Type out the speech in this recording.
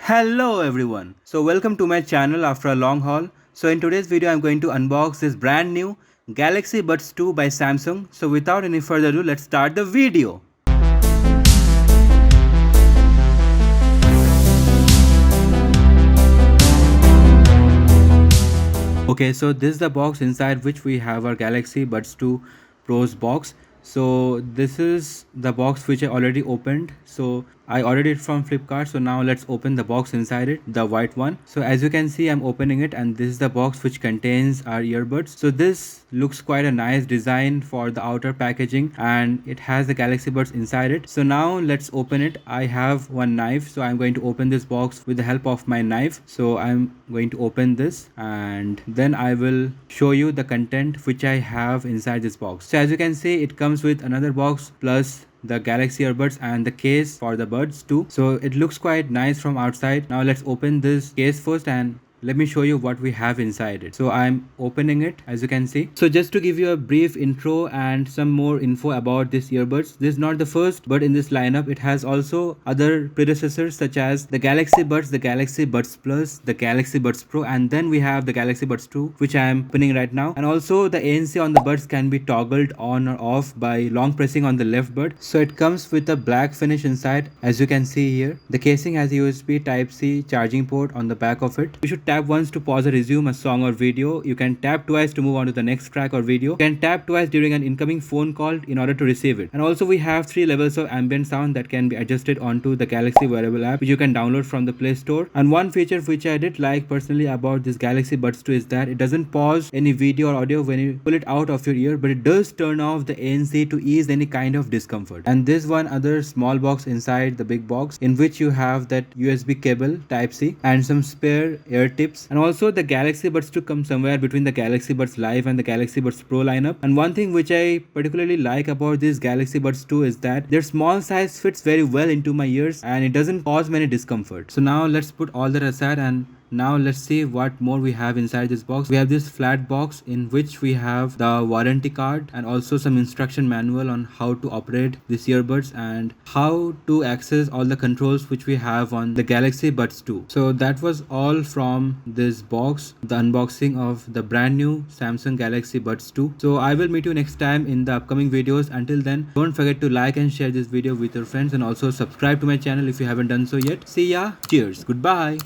Hello everyone. So welcome to my channel after a long haul. So in today's video I'm going to unbox this brand new Galaxy Buds 2 by Samsung. So without any further ado, let's start the video. Okay, so this is the box inside which we have our Galaxy Buds 2 Pro's box. So this is the box which I already opened. So I ordered it from Flipkart. So now let's open the box inside it, the white one. So as you can see, I'm opening it and this is the box which contains our earbuds. So this looks quite a nice design for the outer packaging and it has the Galaxy Buds inside it. So now let's open it. I have one knife. So I'm going to open this box with the help of my knife. So I'm going to open this and then I will show you the content which I have inside this box. So as you can see, it comes with another box plus the Galaxy earbuds and the case for the buds too. So it looks quite nice from outside. Now let's open this case first and let me show you what we have inside it. So I'm opening it as you can see. So just to give you a brief intro and some more info about this earbuds, this is not the first bud in this lineup. It has also other predecessors such as the Galaxy Buds, the Galaxy Buds Plus, the Galaxy Buds Pro, and then we have the Galaxy Buds 2 which I am opening right now. And also the ANC on the buds can be toggled on or off by long pressing on the left bud. So it comes with a black finish inside as you can see here. The casing has a USB Type-C charging port on the back of it. You should tap once to pause or resume a song or video. You can tap twice to move on to the next track or video. You can tap twice during an incoming phone call in order to receive it. And also we have 3 levels of ambient sound that can be adjusted onto the Galaxy wearable app which you can download from the Play Store. And one feature which I did like personally about this Galaxy Buds 2 is that it doesn't pause any video or audio when you pull it out of your ear, but it does turn off the ANC to ease any kind of discomfort. And this one other small box inside the big box in which you have that USB cable Type-C and some spare ear tips. And also the Galaxy Buds 2 come somewhere between the Galaxy Buds Live and the Galaxy Buds Pro lineup. And one thing which I particularly like about this Galaxy Buds 2 is that their small size fits very well into my ears and it doesn't cause many discomfort. So now let's put all that aside and now let's see what more we have inside this box. We have this flat box in which we have the warranty card and also some instruction manual on how to operate these earbuds and how to access all the controls which we have on the Galaxy Buds 2. So that was all from this box, the unboxing of the brand new Samsung Galaxy Buds 2. So I will meet you next time in the upcoming videos. Until then, don't forget to like and share this video with your friends and also subscribe to my channel if you haven't done so yet. See ya. Cheers. Goodbye.